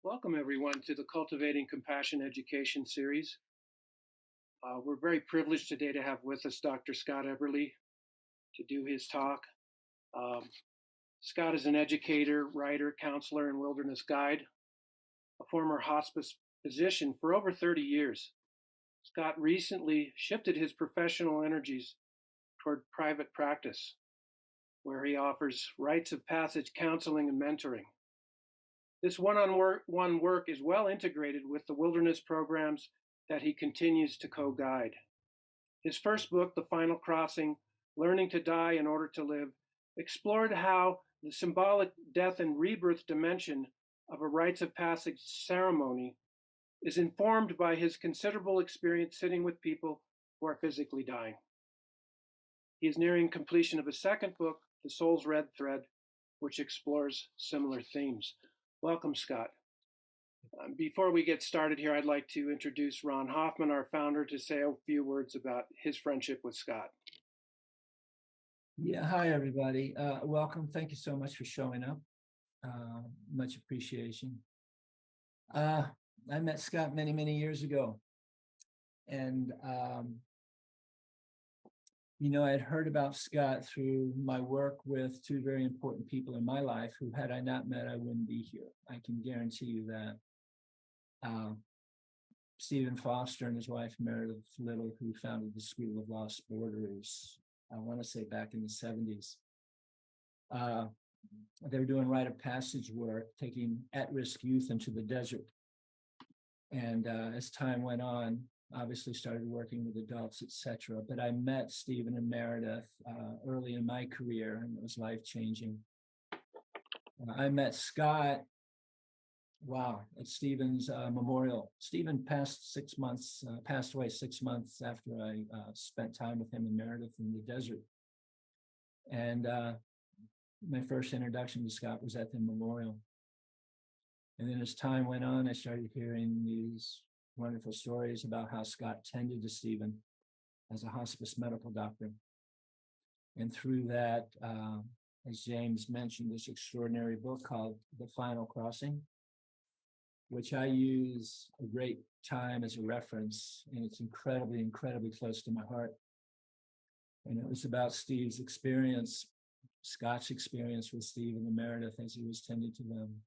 Welcome, everyone, to the Cultivating Compassion Education series. We're very privileged today to have with us Dr. Scott Eberle to do his talk. Scott is an educator, writer, counselor, and wilderness guide, a former hospice physician for over 30 years. Scott recently shifted his professional energies toward private practice, where he offers rites of passage counseling and mentoring. This one-on-one work is well integrated with the wilderness programs that he continues to co-guide. His first book, The Final Crossing, Learning to Die in Order to Live, explored how the symbolic death and rebirth dimension of a rites of passage ceremony is informed by his considerable experience sitting with people who are physically dying. He is nearing completion of a second book, The Soul's Red Thread, which explores similar themes. Welcome, Scott. Before we get started here, I'd like to introduce Ron Hoffman, our founder, to say a few words about his friendship with Scott. Yeah, hi, everybody. Welcome. Thank you so much for showing up. Much appreciation. I met Scott many, many years ago. And, I had heard about Scott through my work with two very important people in my life who, had I not met, I wouldn't be here. I can guarantee you that. Stephen Foster and his wife, Meredith Little, who founded the School of Lost Borders, I want to say back in the 70s. They were doing rite of passage work, taking at-risk youth into the desert. And as time went on, obviously started working with adults, etc. But I met Stephen and Meredith early in my career, and it was life-changing. I met Scott, at Stephen's memorial. Stephen passed away 6 months after I spent time with him and Meredith in the desert. And my first introduction to Scott was at the memorial. And then as time went on, I started hearing these wonderful stories about how Scott tended to Stephen as a hospice medical doctor. And through that, as James mentioned, this extraordinary book called The Final Crossing, which I use a great time as a reference, and it's incredibly, incredibly close to my heart. And it was about Steve's experience, Scott's experience with Stephen and Meredith as he was tending to them.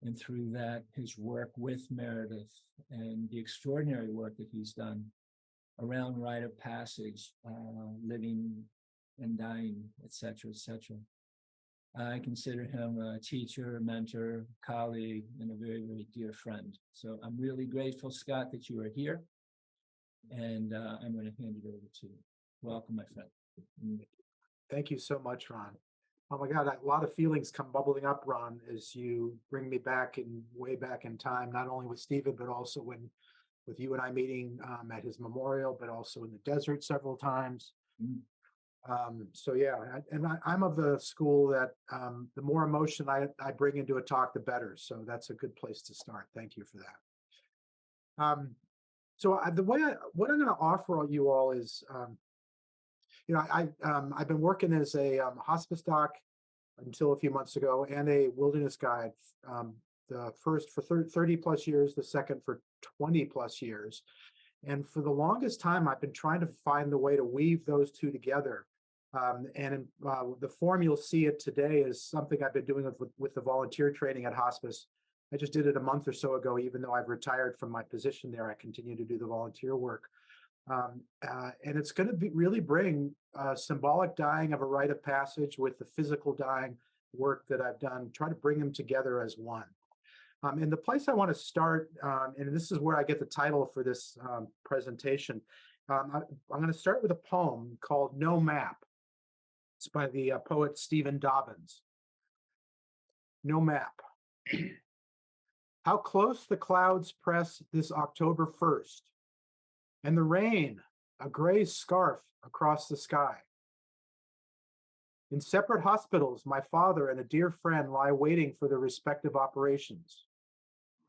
And through that, his work with Meredith and the extraordinary work that he's done around rite of passage, living and dying, etc., etc. I consider him a teacher, a mentor, colleague, and a very, very dear friend. So I'm really grateful, Scott, that you are here. And I'm going to hand it over to you. Welcome, my friend. Thank you so much, Ron. Oh my God, a lot of feelings come bubbling up, Ron, as you bring me way back in time, not only with Stephen, but also with you and I meeting at his memorial, but also in the desert several times. So yeah, I'm of the school that the more emotion I bring into a talk, the better. So that's a good place to start. Thank you for that. What I'm going to offer you all is, I've been working as a hospice doc until a few months ago and a wilderness guide, the first for 30 plus years, the second for 20 plus years. And for the longest time, I've been trying to find the way to weave those two together. The form you'll see it today is something I've been doing with the volunteer training at hospice. I just did it a month or so ago. Even though I've retired from my position there, I continue to do the volunteer work. And it's going to really bring symbolic dying of a rite of passage with the physical dying work that I've done, try to bring them together as one. And the place I want to start, and this is where I get the title for this presentation, I'm going to start with a poem called No Map. It's by the poet Stephen Dobbins. No map. How close the clouds press this October 1st, and the rain, a gray scarf across the sky. In separate hospitals, my father and a dear friend lie waiting for their respective operations.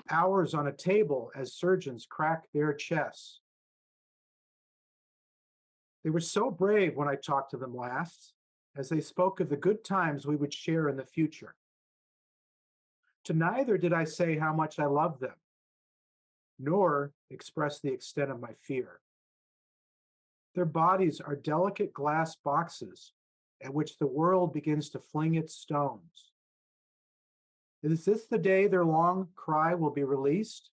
Hours on a table as surgeons crack their chests. They were so brave when I talked to them last, as they spoke of the good times we would share in the future. To neither did I say how much I love them, nor express the extent of my fear. Their bodies are delicate glass boxes at which the world begins to fling its stones. Is this the day their long cry will be released?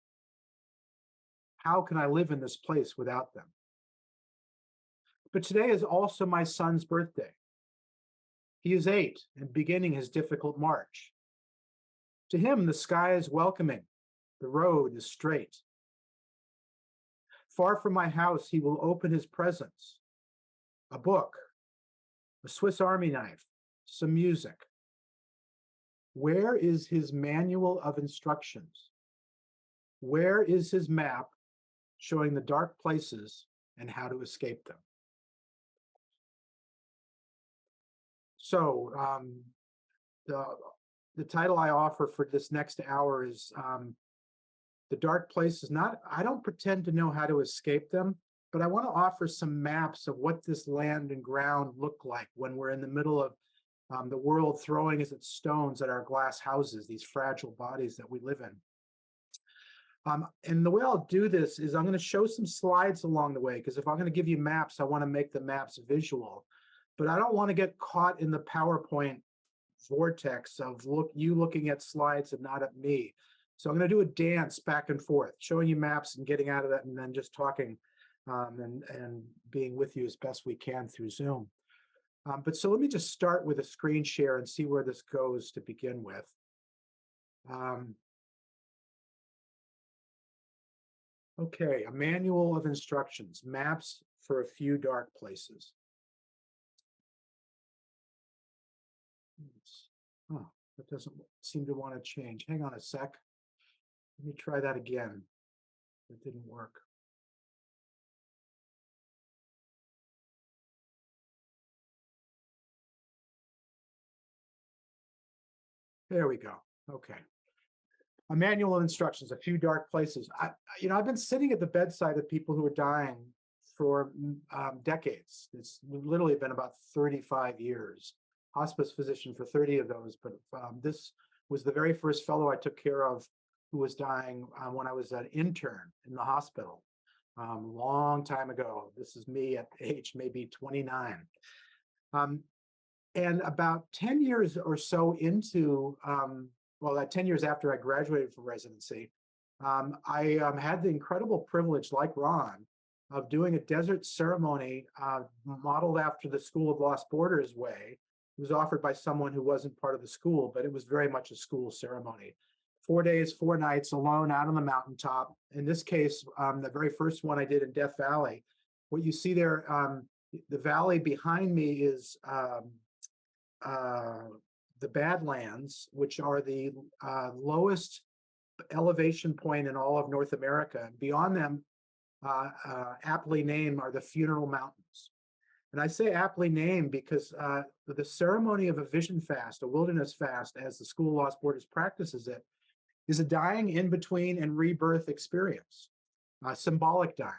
How can I live in this place without them? But today is also my son's birthday. He is 8 and beginning his difficult march. To him, the sky is welcoming. The road is straight. Far from my house, he will open his presents, a book, a Swiss Army knife, some music. Where is his manual of instructions? Where is his map showing the dark places and how to escape them? So the title I offer for this next hour is The Dark Places. I don't pretend to know how to escape them, but I want to offer some maps of what this land and ground look like when we're in the middle of the world throwing its stones at our glass houses, these fragile bodies that we live in. And the way I'll do this is I'm going to show some slides along the way, because if I'm going to give you maps, I want to make the maps visual. But I don't want to get caught in the PowerPoint vortex of you looking at slides and not at me. So I'm going to do a dance back and forth, showing you maps and getting out of that, and then just talking and being with you as best we can through Zoom. But so let me just start with a screen share and see where this goes to begin with. Okay, a manual of instructions, maps for a few dark places. Oh, that doesn't seem to want to change. Hang on a sec. Let me try that again. It didn't work. There we go. Okay. A manual of instructions, a few dark places. I've been sitting at the bedside of people who are dying for decades. It's literally been about 35 years. Hospice physician for 30 of those, but this was the very first fellow I took care of who was dying when I was an intern in the hospital, long time ago. This is me at age maybe 29. And about 10 years or so into, 10 years after I graduated from residency, I had the incredible privilege, like Ron, of doing a desert ceremony modeled after the School of Lost Borders way. It was offered by someone who wasn't part of the school, but it was very much a school ceremony. 4 days, 4 nights alone out on the mountaintop. In this case, the very first one I did in Death Valley. What you see there, the valley behind me is the Badlands, which are the lowest elevation point in all of North America. And beyond them, aptly named, are the Funeral Mountains. And I say aptly named because the ceremony of a vision fast, a wilderness fast, as the School of Lost Borders practices it, is a dying in between and rebirth experience, symbolic dying.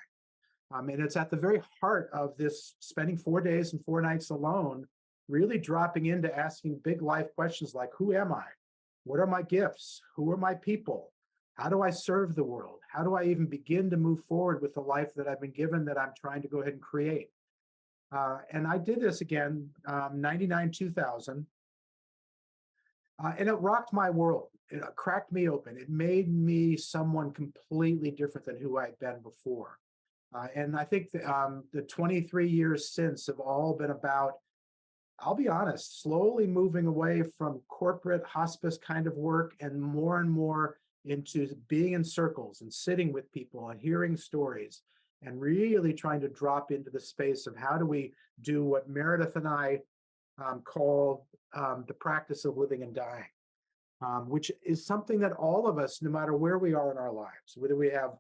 And it's at the very heart of this spending 4 days and 4 nights alone, really dropping into asking big life questions like, who am I? What are my gifts? Who are my people? How do I serve the world? How do I even begin to move forward with the life that I've been given that I'm trying to go ahead and create? And I did this again, 99, 2000. And it rocked my world. It cracked me open. It made me someone completely different than who I'd been before. And I think the 23 years since have all been about, I'll be honest, slowly moving away from corporate hospice kind of work and more into being in circles and sitting with people and hearing stories and really trying to drop into the space of how do we do what Meredith and I call the practice of living and dying, which is something that all of us, no matter where we are in our lives, whether we have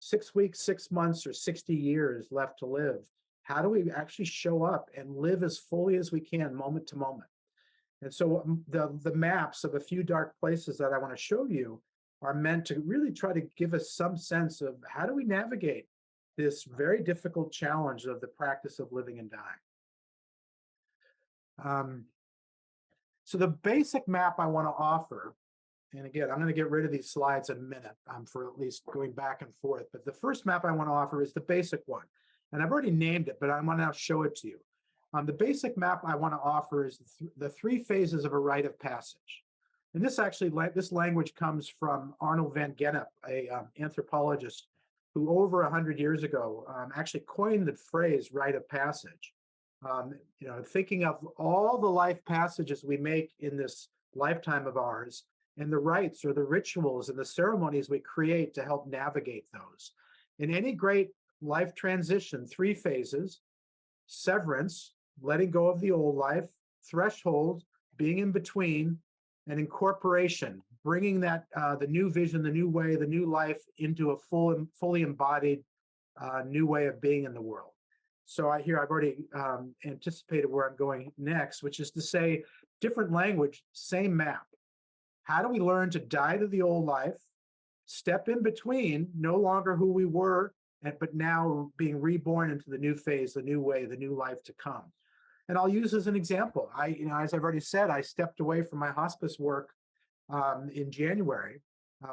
6 weeks, 6 months, or 60 years left to live, how do we actually show up and live as fully as we can, moment to moment? And so the maps of a few dark places that I want to show you are meant to really try to give us some sense of how do we navigate this very difficult challenge of the practice of living and dying. So the basic map I want to offer and again, I'm going to get rid of these slides in a minute for at least going back and forth. But the first map I want to offer is the basic one. And I've already named it, but I want to now show it to you. The basic map I want to offer is the three phases of a rite of passage. And this actually, this language comes from Arnold van Gennep, a anthropologist who over 100 years ago actually coined the phrase rite of passage. Thinking of all the life passages we make in this lifetime of ours, and the rites or the rituals and the ceremonies we create to help navigate those. In any great life transition, three phases: severance, letting go of the old life; threshold, being in between; and incorporation, bringing that the new vision, the new way, the new life into a fully embodied new way of being in the world. So I've already anticipated where I'm going next, which is to say, different language, same map. How do we learn to die to the old life, step in between, no longer who we were, but now being reborn into the new phase, the new way, the new life to come? And I'll use as an example. As I've already said, I stepped away from my hospice work in January,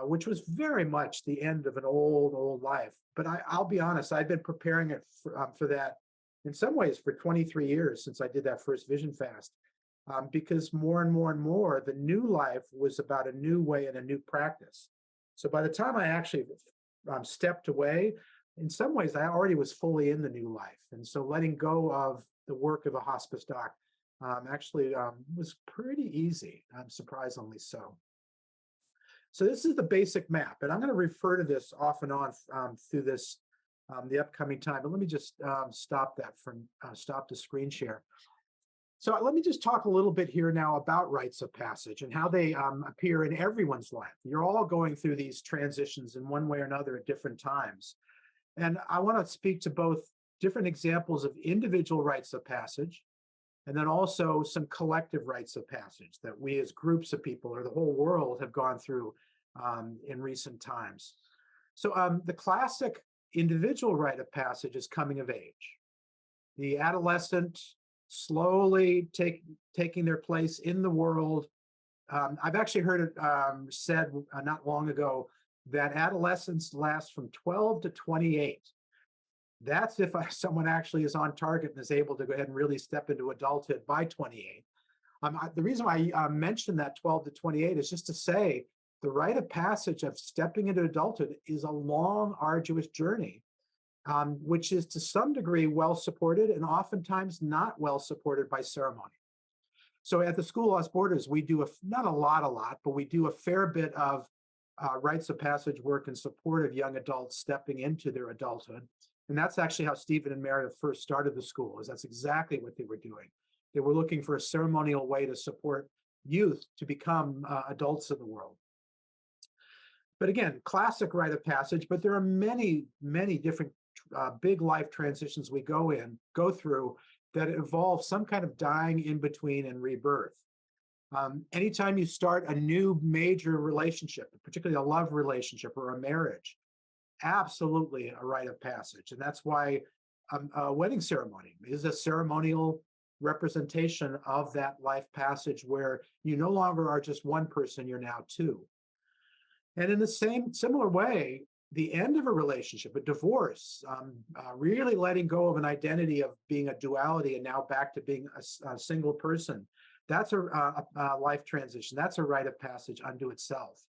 which was very much the end of an old life. But I'll be honest, I've been preparing it for that in some ways for 23 years since I did that first vision fast, because more and more and more, the new life was about a new way and a new practice. So by the time I actually stepped away, in some ways, I already was fully in the new life. And so letting go of the work of a hospice doc actually was pretty easy, surprisingly so. So this is the basic map, and I'm going to refer to this off and on through this the upcoming time. But let me just stop the screen share. So let me just talk a little bit here now about rites of passage and how they appear in everyone's life. You're all going through these transitions in one way or another at different times. And I want to speak to both different examples of individual rites of passage, and then also some collective rites of passage that we as groups of people or the whole world have gone through in recent times. So the classic individual rite of passage is coming of age. The adolescent slowly taking their place in the world. I've actually heard it said not long ago that adolescence lasts from 12 to 28. That's if someone actually is on target and is able to go ahead and really step into adulthood by 28. The reason why I mentioned that 12 to 28 is just to say the rite of passage of stepping into adulthood is a long, arduous journey, which is to some degree well supported and oftentimes not well supported by ceremony. So at the School of Lost Borders, we do not a lot, but we do a fair bit of rites of passage work in support of young adults stepping into their adulthood. And that's actually how Stephen and Meredith first started the school, is that's exactly what they were doing. They were looking for a ceremonial way to support youth to become adults of the world. But again, classic rite of passage, but there are many, many different big life transitions we go through that involve some kind of dying in between and rebirth. Anytime you start a new major relationship, particularly a love relationship or a marriage, absolutely a rite of passage. And that's why a wedding ceremony is a ceremonial representation of that life passage where you no longer are just one person, you're now two. And in the similar way, the end of a relationship, a divorce, really letting go of an identity of being a duality and now back to being a single person, that's a life transition. That's a rite of passage unto itself.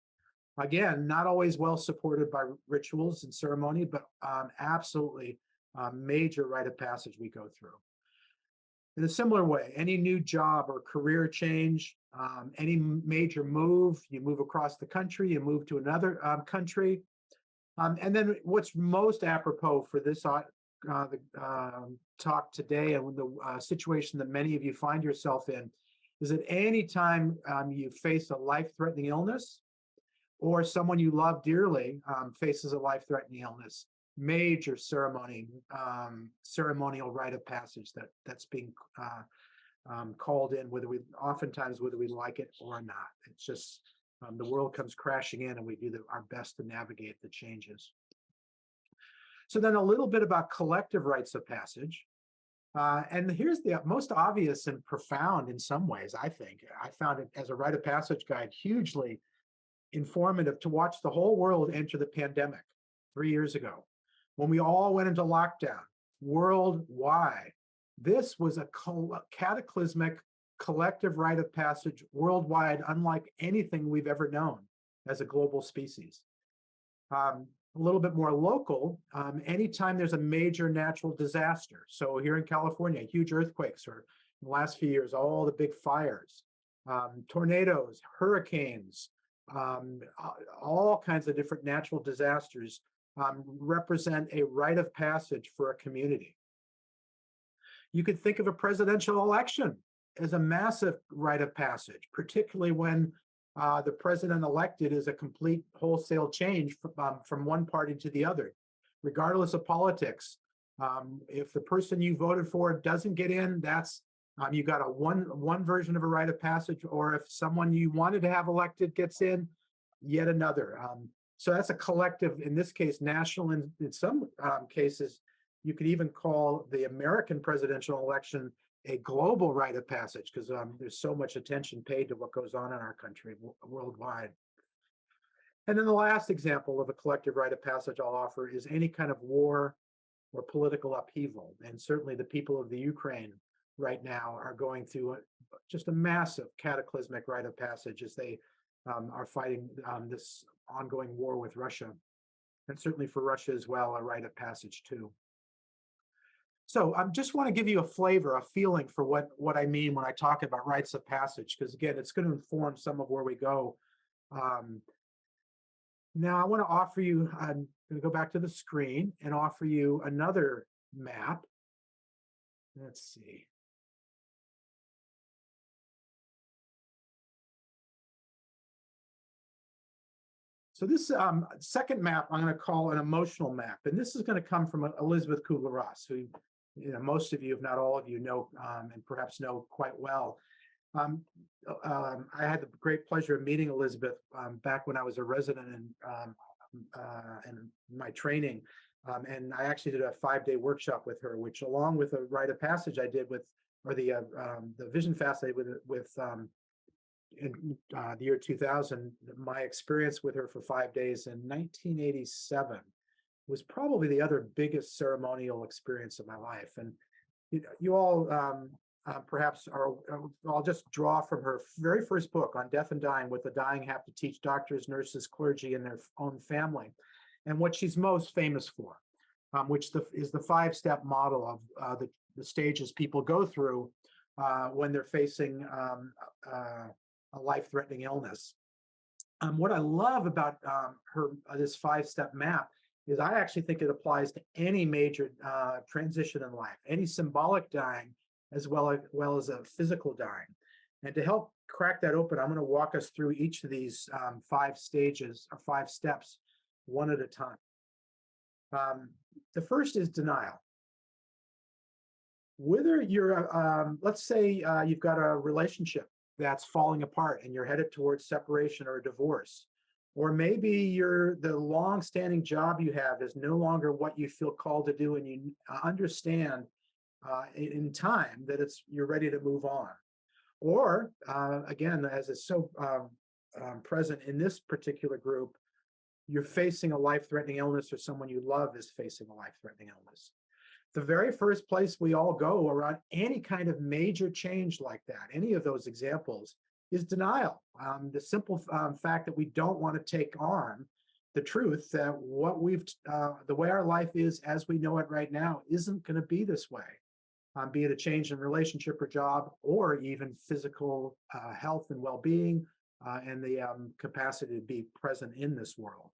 Again, not always well supported by rituals and ceremony, but absolutely a major rite of passage we go through. In a similar way, any new job or career change, any major move, you move across the country, you move to another country. And then what's most apropos for this talk today and the situation that many of you find yourself in is that any time you face a life-threatening illness or someone you love dearly faces a life-threatening illness, major ceremonial rite of passage that's being called in, whether we like it or not. It's just the world comes crashing in and we do our best to navigate the changes. So then a little bit about collective rites of passage. And here's the most obvious and profound in some ways, I think. I found it as a rite of passage guide hugely informative to watch the whole world enter the pandemic 3 years ago, when we all went into lockdown worldwide. This was a cataclysmic collective rite of passage worldwide, unlike anything we've ever known as a global species. A little bit more local, anytime there's a major natural disaster. So here in California, huge earthquakes, or in the last few years, all the big fires, tornadoes, hurricanes, all kinds of different natural disasters represent a rite of passage for a community. You could think of a presidential election as a massive rite of passage, particularly when the president elected is a complete wholesale change from one party to the other, regardless of politics. If the person you voted for doesn't get in, that's you got a one version of a rite of passage, or if someone you wanted to have elected gets in, yet another. So that's a collective, in this case, national, and in some cases, you could even call the American presidential election a global rite of passage, because there's so much attention paid to what goes on in our country worldwide. And then the last example of a collective rite of passage I'll offer is any kind of war or political upheaval. And certainly the people of the Ukraine right now are going through just a massive cataclysmic rite of passage as they are fighting this ongoing war with Russia. And certainly for Russia as well, a rite of passage too. So I just want to give you a flavor, a feeling for what I mean when I talk about rites of passage, because again, it's going to inform some of where we go. Now I want to offer you, I'm going to go back to the screen and offer you another map. Let's see. So this second map I'm going to call an emotional map, and this is going to come from Elizabeth Kubler-Ross, who most of you, if not all of you, know and perhaps know quite well. I had the great pleasure of meeting Elizabeth back when I was a resident in my training, and I actually did a 5-day workshop with her, which, along with a rite of passage I did with, or the vision fast I did with in the year 2000, my experience with her for 5 days in 1987 was probably the other biggest ceremonial experience of my life. And you all perhaps are, I'll just draw from her very first book on death and dying, what the dying have to teach doctors, nurses, clergy, and their own family, and what she's most famous for, which is the 5-step model of the stages people go through when they're facing a life-threatening illness. What I love about this 5-step map is I actually think it applies to any major transition in life, any symbolic dying, as well as a physical dying. And to help crack that open, I'm going to walk us through each of these 5 stages or 5 steps one at a time. The first is denial. Whether you're, let's say you've got a relationship that's falling apart and you're headed towards separation or divorce, or maybe the long-standing job you have is no longer what you feel called to do, and you understand in time that you're ready to move on. Or again, as is so present in this particular group, you're facing a life-threatening illness, or someone you love is facing a life-threatening illness. The very first place we all go around any kind of major change like that, any of those examples, is denial. The simple fact that we don't want to take on the truth that the way our life is as we know it right now isn't going to be this way, be it a change in relationship or job, or even physical health and well-being, and the capacity to be present in this world.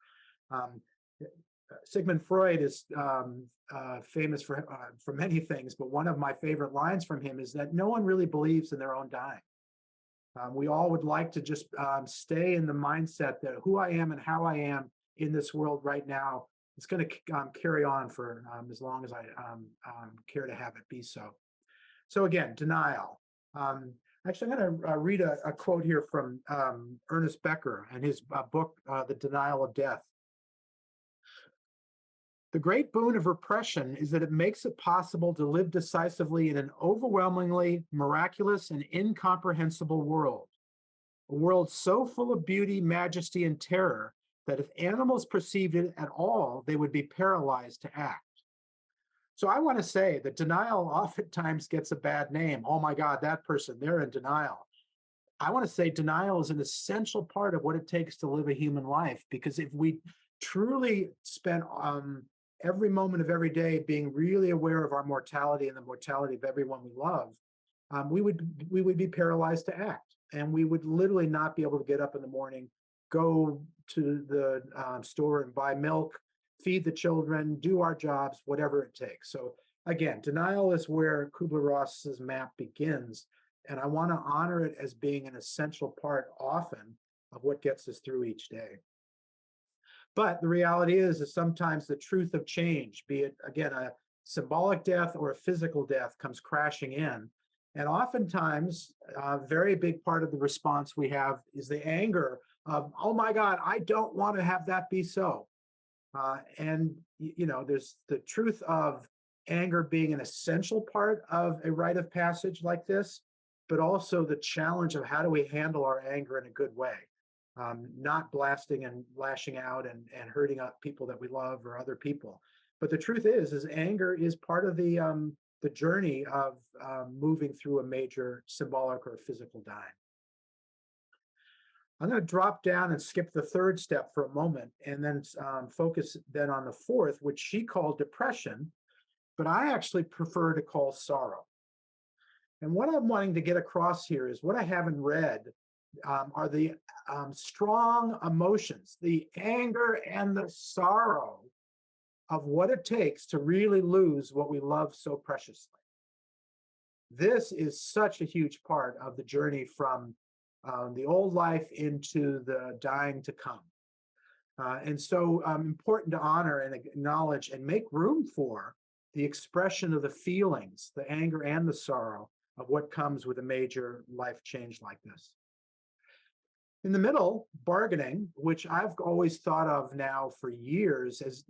Sigmund Freud is famous for many things, but one of my favorite lines from him is that no one really believes in their own dying. We all would like to just stay in the mindset that who I am and how I am in this world right now is going to carry on for as long as I care to have it be so. So again, denial. Actually, I'm going to read a quote here from Ernest Becker and his book, The Denial of Death. The great boon of repression is that it makes it possible to live decisively in an overwhelmingly miraculous and incomprehensible world. a world so full of beauty, majesty, and terror that if animals perceived it at all, they would be paralyzed to act. So I want to say that denial oftentimes gets a bad name. Oh my God, that person, they're in denial. I want to say denial is an essential part of what it takes to live a human life, because if we truly spent every moment of every day being really aware of our mortality and the mortality of everyone we love, we would be paralyzed to act, and we would literally not be able to get up in the morning, go to the store and buy milk, feed the children, do our jobs, whatever it takes. So again, denial is where Kubler-Ross's map begins. And I want to honor it as being an essential part often of what gets us through each day. But the reality is sometimes the truth of change, be it, again, a symbolic death or a physical death, comes crashing in. And oftentimes, a very big part of the response we have is the anger of, oh my God, I don't want to have that be so. There's the truth of anger being an essential part of a rite of passage like this, but also the challenge of how do we handle our anger in a good way, not blasting and lashing out and hurting up people that we love or other people. But the truth is anger is part of the journey of moving through a major symbolic or physical dying. I'm going to drop down and skip the third step for a moment and then focus then on the fourth, which she called depression, but I actually prefer to call sorrow. And what I'm wanting to get across here is what I haven't read are the strong emotions, the anger and the sorrow of what it takes to really lose what we love so preciously. This is such a huge part of the journey from the old life into the dying to come. And so important to honor and acknowledge and make room for the expression of the feelings, the anger and the sorrow of what comes with a major life change like this. In the middle, bargaining, which I've always thought of now for years as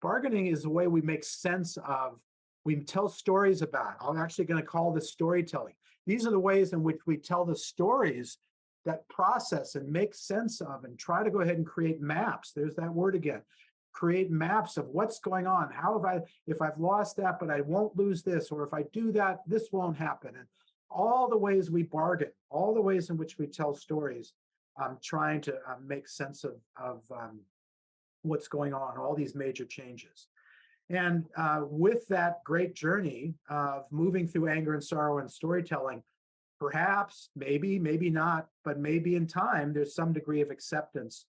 bargaining is the way we make sense of, we tell stories about. I'm actually going to call this storytelling. These are the ways in which we tell the stories that process and make sense of and try to go ahead and create maps. There's that word again. Create maps of what's going on. How have if I've lost that, but I won't lose this, or if I do that, this won't happen. And all the ways we bargain, all the ways in which we tell stories, trying to make sense of what's going on, all these major changes. And with that great journey of moving through anger and sorrow and storytelling, perhaps, maybe not, but maybe in time, there's some degree of acceptance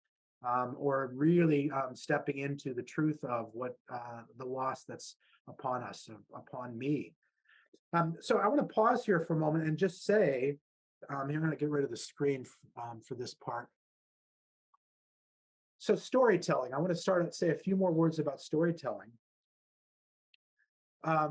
or really stepping into the truth of what the loss that's upon us, upon me. So I want to pause here for a moment and just say, I'm going to get rid of the screen for this part. So storytelling, I want to say a few more words about storytelling. A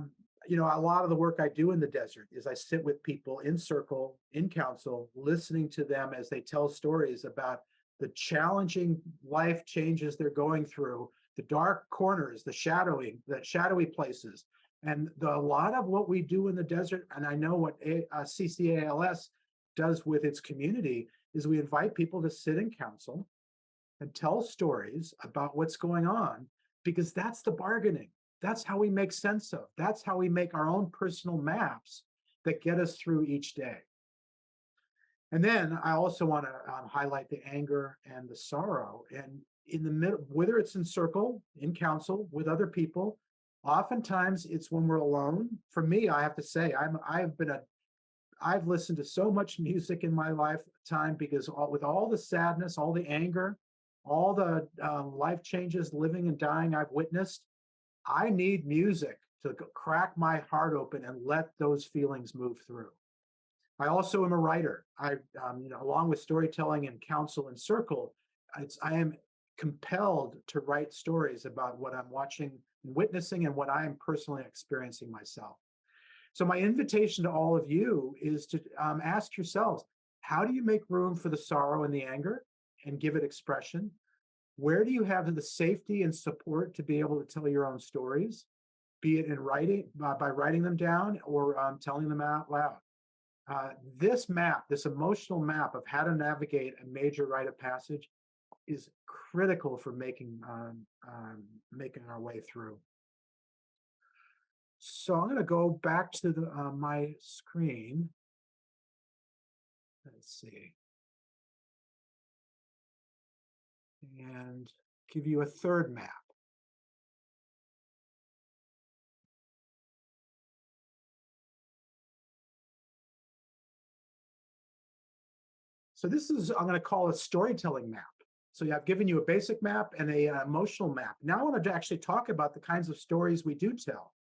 lot of the work I do in the desert is I sit with people in circle, in council, listening to them as they tell stories about the challenging life changes they're going through, the dark corners, the shadowy places. And a lot of what we do in the desert, and I know what CCALS does with its community, is we invite people to sit in council and tell stories about what's going on, because that's the bargaining. That's how we make sense of. That's how we make our own personal maps that get us through each day. And then I also want to highlight the anger and the sorrow. And in the middle, whether it's in circle, in council, with other people, oftentimes it's when we're alone. For me, I have to say, I've listened to so much music in my lifetime because with all the sadness, all the anger, all the life changes, living and dying I've witnessed, I need music to crack my heart open and let those feelings move through. I also am a writer. Along with storytelling and counsel and circle, I am compelled to write stories about what I'm watching and witnessing and what I am personally experiencing myself. So my invitation to all of you is to ask yourselves, how do you make room for the sorrow and the anger and give it expression? Where do you have the safety and support to be able to tell your own stories, be it in writing, by writing them down or telling them out loud? This map, this emotional map of how to navigate a major rite of passage is critical for making our way through. So I'm going to go back to my screen. Let's see. And give you a third map. So this is, I'm going to call a storytelling map. So I've given you a basic map and a emotional map. Now I want to actually talk about the kinds of stories we do tell.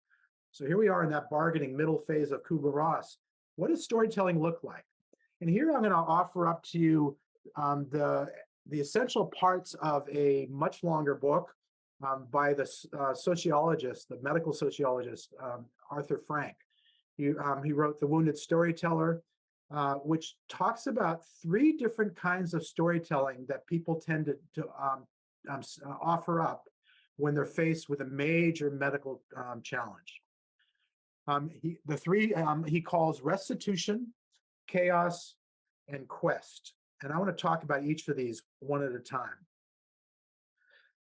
So here we are in that bargaining middle phase of Kubler-Ross. What does storytelling look like? And here I'm going to offer up to you the essential parts of a much longer book by the sociologist, the medical sociologist, Arthur Frank. He wrote The Wounded Storyteller, which talks about 3 different kinds of storytelling that people tend to offer up when they're faced with a major medical challenge. The 3 he calls restitution, chaos, and quest. And I want to talk about each of these one at a time.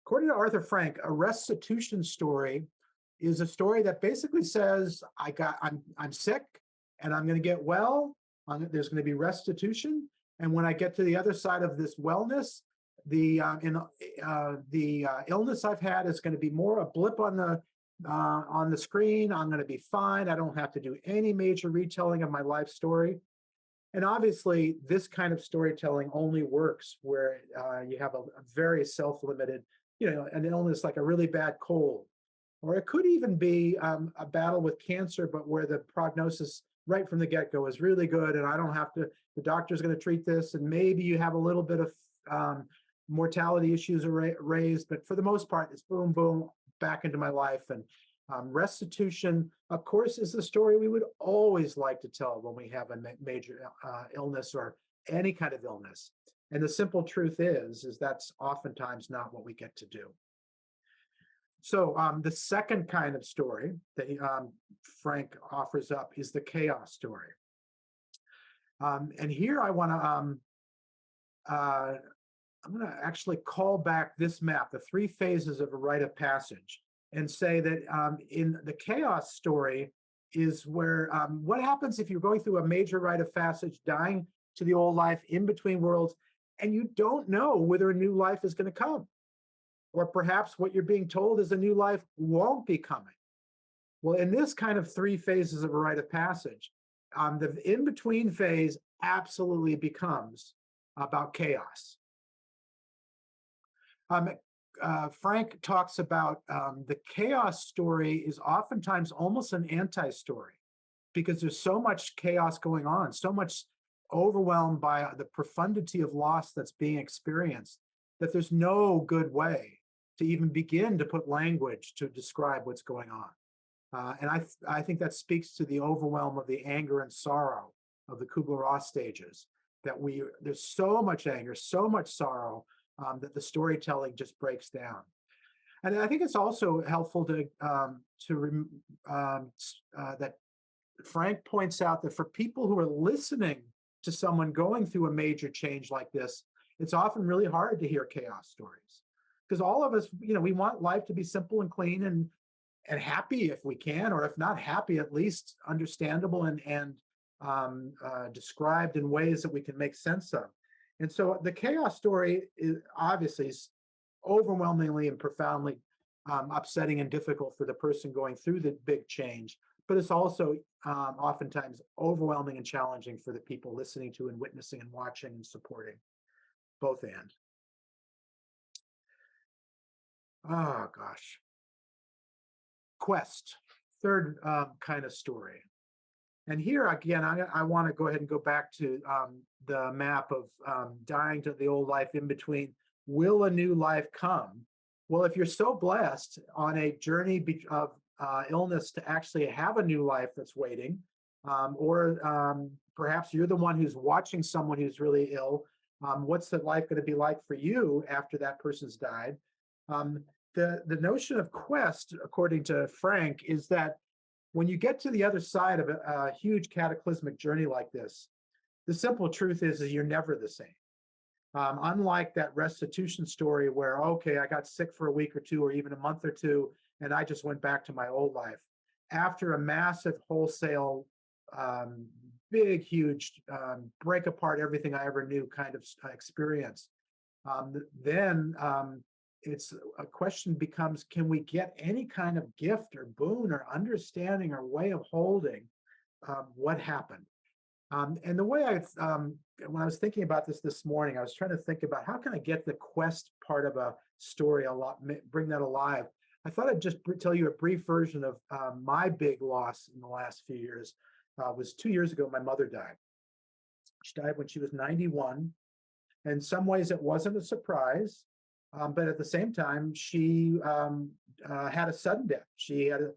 According to Arthur Frank, a restitution story is a story that basically says, I'm sick and I'm going to get well. There's going to be restitution, and when I get to the other side of this wellness, the illness I've had is going to be more a blip on the screen. I'm going to be fine. I don't have to do any major retelling of my life story. And obviously, this kind of storytelling only works where you have a very self-limited, an illness like a really bad cold, or it could even be a battle with cancer, but where the prognosis right from the get-go is really good, and I don't have to, the doctor's going to treat this, and maybe you have a little bit of mortality issues raised, but for the most part, it's boom, boom, back into my life. And restitution, of course, is the story we would always like to tell when we have a major illness or any kind of illness. And the simple truth is that's oftentimes not what we get to do. So the second kind of story that Frank offers up is the chaos story. And here I want to, I'm going to actually call back this map, the 3 phases of a rite of passage, and say that in the chaos story is where, what happens if you're going through a major rite of passage, dying to the old life in between worlds, and you don't know whether a new life is going to come. Or perhaps what you're being told is a new life won't be coming. Well, in this kind of 3 phases of a rite of passage, the in-between phase absolutely becomes about chaos. Frank talks about the chaos story is oftentimes almost an anti-story because there's so much chaos going on, so much overwhelmed by the profundity of loss that's being experienced, that there's no good way to even begin to put language to describe what's going on. And I think that speaks to the overwhelm of the anger and sorrow of the Kubler-Ross stages, that there's so much anger, so much sorrow that the storytelling just breaks down. And I think it's also helpful that Frank points out that for people who are listening to someone going through a major change like this, it's often really hard to hear chaos stories. Because all of us, we want life to be simple and clean and happy if we can, or if not happy, at least understandable and described in ways that we can make sense of. And so the chaos story is obviously overwhelmingly and profoundly upsetting and difficult for the person going through the big change, but it's also oftentimes overwhelming and challenging for the people listening to and witnessing and watching and supporting, both and. Oh, gosh. Quest, third kind of story. And here, again, I want to go ahead and go back to the map of dying to the old life in between. Will a new life come? Well, if you're so blessed on a journey of illness to actually have a new life that's waiting, or perhaps you're the one who's watching someone who's really ill, what's the life going to be like for you after that person's died? The notion of quest, according to Frank, is that when you get to the other side of a huge cataclysmic journey like this, the simple truth is you're never the same. Unlike that restitution story where, okay, I got sick for a week or two, or even a month or two, and I just went back to my old life. After a massive wholesale, big, huge, break apart everything I ever knew kind of experience, then it's a question becomes, can we get any kind of gift or boon or understanding or way of holding what happened? And the way when I was thinking about this morning, I was trying to think about how can I get the quest part of a story a lot, bring that alive. I thought I'd just tell you a brief version of my big loss in the last few years. Was 2 years ago, my mother died. She died when she was 91. In some ways, it wasn't a surprise, but at the same time, she had a sudden death. She had a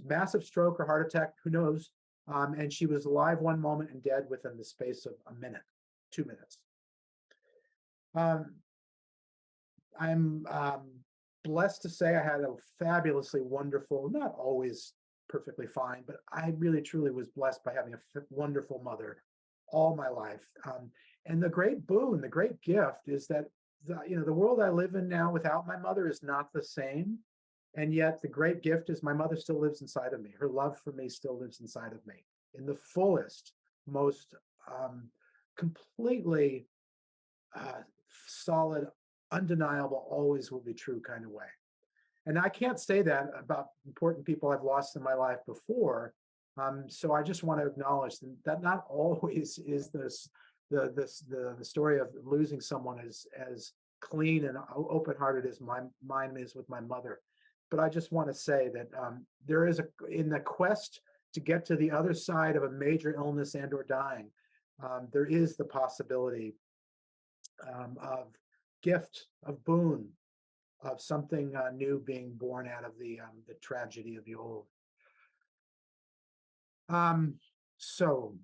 massive stroke or heart attack, who knows? And she was alive one moment and dead within the space of a minute, 2 minutes. I'm blessed to say I had a fabulously wonderful, not always perfectly fine, but I really truly was blessed by having a wonderful mother all my life. And the great boon, the great gift is that the world I live in now without my mother is not the same. And yet the great gift is my mother still lives inside of me. Her love for me still lives inside of me in the fullest, most completely solid, undeniable, always will be true kind of way. And I can't say that about important people I've lost in my life before. So I just want to acknowledge that not always is the story of losing someone as clean and open-hearted as mine is with my mother. But I just want to say that there is in the quest to get to the other side of a major illness and or dying, there is the possibility of gift, of boon, of something new being born out of the tragedy of the old. So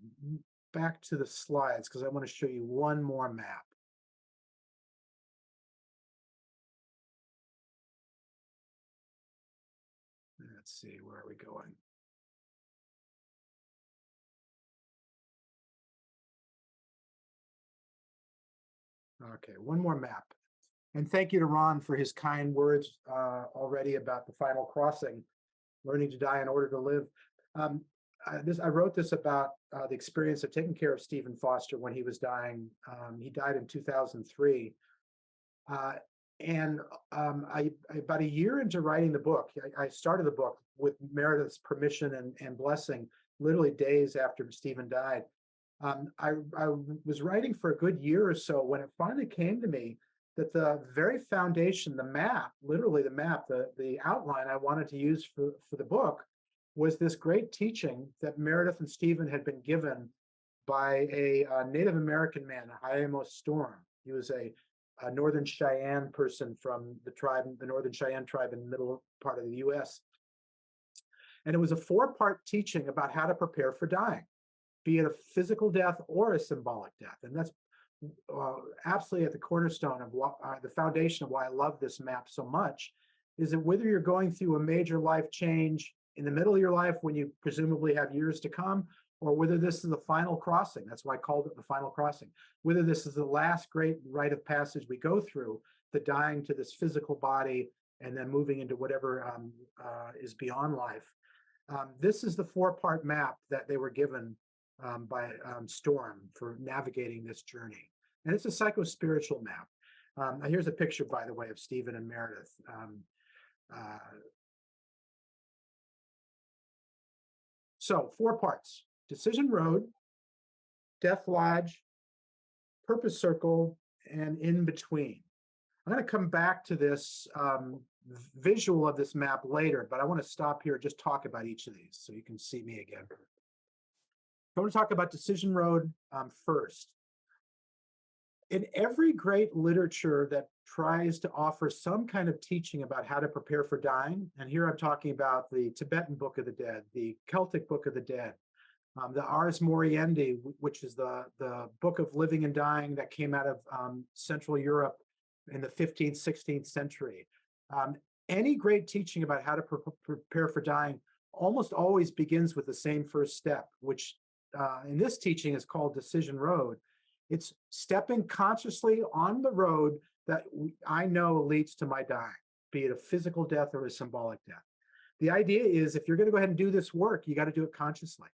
back to the slides, because I want to show you one more map. Let's see, where are we going? Okay, one more map. And thank you to Ron for his kind words already about the final crossing, learning to die in order to live. I wrote this about the experience of taking care of Stephen Foster when he was dying. He died in 2003. And about a year into writing the book, I started the book with Meredith's permission and blessing, literally days after Stephen died. I was writing for a good year or so when it finally came to me that the very foundation, the map, literally the map, the outline I wanted to use for the book was this great teaching that Meredith and Stephen had been given by a Native American man, Haimo Storm. He was a Northern Cheyenne person from the Northern Cheyenne tribe in the middle part of the US. And it was a 4-part teaching about how to prepare for dying, be it a physical death or a symbolic death. And that's absolutely at the cornerstone of the foundation of why I love this map so much, is that whether you're going through a major life change in the middle of your life when you presumably have years to come, or whether this is the final crossing, that's why I called it the final crossing, whether this is the last great rite of passage we go through, the dying to this physical body and then moving into whatever is beyond life. This is the 4-part map that they were given by Storm for navigating this journey. And it's a psycho-spiritual map. Here's a picture, by the way, of Stephen and Meredith. So 4 parts: Decision Road, Death Lodge, Purpose Circle, and In Between. I'm going to come back to this visual of this map later, but I want to stop here and just talk about each of these so you can see me again. I want to talk about Decision Road first. In every great literature that tries to offer some kind of teaching about how to prepare for dying, and here I'm talking about the Tibetan Book of the Dead, the Celtic Book of the Dead, the Ars Moriendi, which is the book of living and dying that came out of Central Europe in the 15th, 16th century. Any great teaching about how to prepare for dying almost always begins with the same first step, which in this teaching is called decision road. It's stepping consciously on the road that I know leads to my dying, be it a physical death or a symbolic death. The idea is if you're going to go ahead and do this work, you got to do it consciously.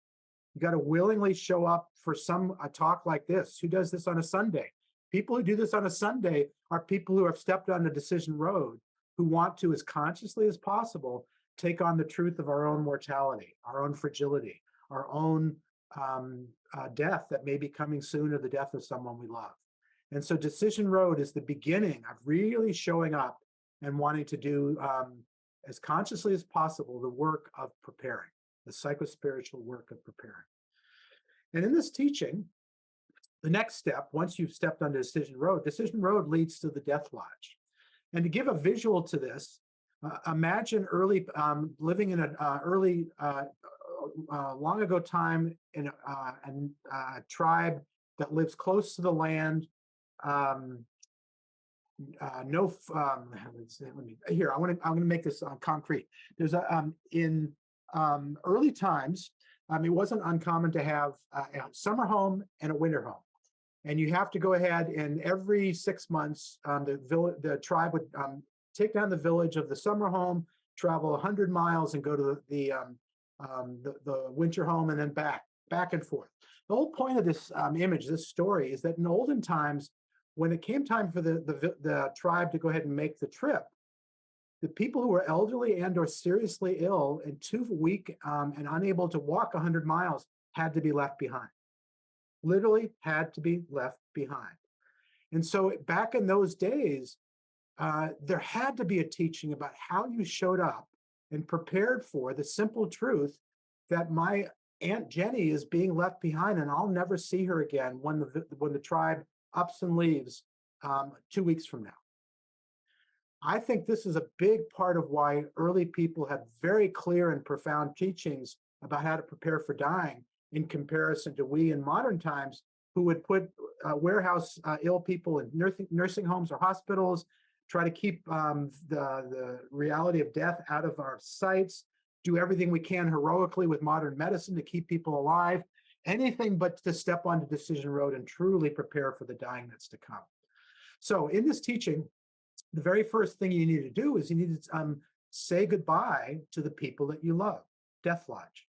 You got to willingly show up for a talk like this. Who does this on a Sunday? People who do this on a Sunday are people who have stepped on the decision road, who want to, as consciously as possible, take on the truth of our own mortality, our own fragility, our own death that may be coming soon, or the death of someone we love. And so decision road is the beginning of really showing up and wanting to do as consciously as possible the work of preparing, the psychospiritual work of preparing. And in this teaching, the next step, once you've stepped on decision road leads to the death lodge. And to give a visual to this, imagine living in an early, long ago time in a tribe that lives close to the land. I'm going to make this concrete. There's in early times, it wasn't uncommon to have a summer home and a winter home. And you have to go ahead and every 6 months, the tribe would take down the village of the summer home, travel 100 miles and go to the winter home and then back and forth. The whole point of this image, this story, is that in olden times, when it came time for the tribe to go ahead and make the trip, the people who were elderly and or seriously ill and too weak and unable to walk 100 miles had to be left behind. Literally had to be left behind. And so back in those days, there had to be a teaching about how you showed up and prepared for the simple truth that my Aunt Jenny is being left behind and I'll never see her again when the tribe ups and leaves 2 weeks from now. I think this is a big part of why early people had very clear and profound teachings about how to prepare for dying in comparison to we in modern times, who would put warehouse ill people in nursing homes or hospitals, try to keep the reality of death out of our sights, do everything we can heroically with modern medicine to keep people alive, anything but to step onto decision road and truly prepare for the dying that's to come. So in this teaching, the very first thing you need to do is you need to say goodbye to the people that you love, death lodge.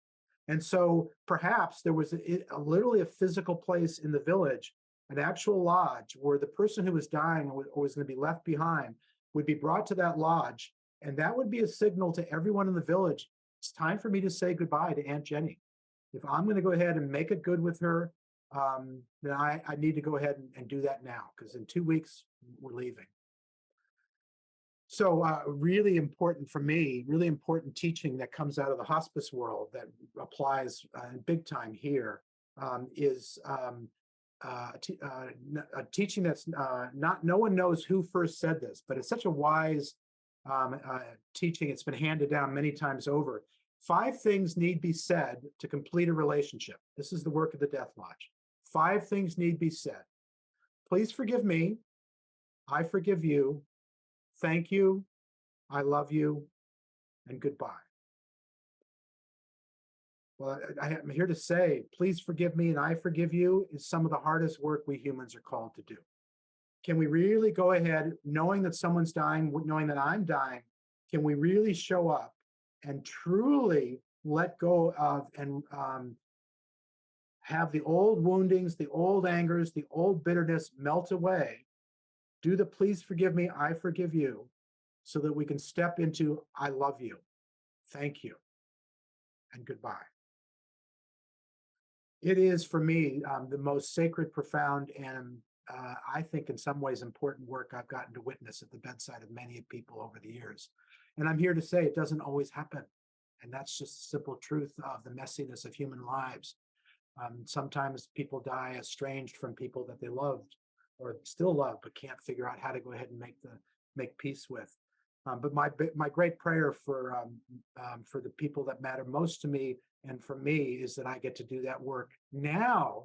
And so perhaps there was literally a physical place in the village, an actual lodge where the person who was dying or was going to be left behind would be brought to that lodge. And that would be a signal to everyone in the village. It's time for me to say goodbye to Aunt Jenny. If I'm going to go ahead and make it good with her, then I need to go ahead and do that now, because in 2 weeks, we're leaving. So really important for me, really important teaching that comes out of the hospice world that applies big time here is a teaching that's no one knows who first said this, but it's such a wise teaching. It's been handed down many times over. 5 things need be said to complete a relationship. This is the work of the Death Lodge. 5 things need be said. Please forgive me. I forgive you. Thank you. I love you. And goodbye. Well, I'm here to say, please forgive me and I forgive you is some of the hardest work we humans are called to do. Can we really go ahead, knowing that someone's dying, knowing that I'm dying, can we really show up and truly let go of and have the old woundings, the old angers, the old bitterness melt away? Do the please forgive me, I forgive you, so that we can step into I love you, thank you, and goodbye. It is, for me, the most sacred, profound, and I think in some ways important work I've gotten to witness at the bedside of many people over the years. And I'm here to say it doesn't always happen. And that's just the simple truth of the messiness of human lives. Sometimes people die estranged from people that they loved or still love, but can't figure out how to go ahead and make peace with. But my great prayer for the people that matter most to me and for me is that I get to do that work now.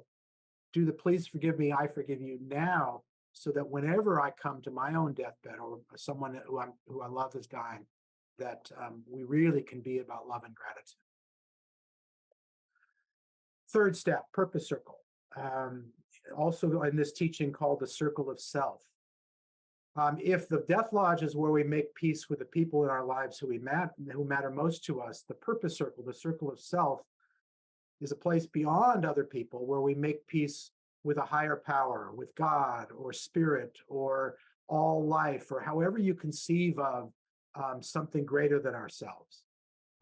Do the please forgive me, I forgive you now, so that whenever I come to my own deathbed or someone who I love is dying, that we really can be about love and gratitude. Third step, purpose circle. Also in this teaching called the circle of self. If the death lodge is where we make peace with the people in our lives who matter most to us, the purpose circle, the circle of self, is a place beyond other people where we make peace with a higher power, with God or spirit or all life, or however you conceive of something greater than ourselves.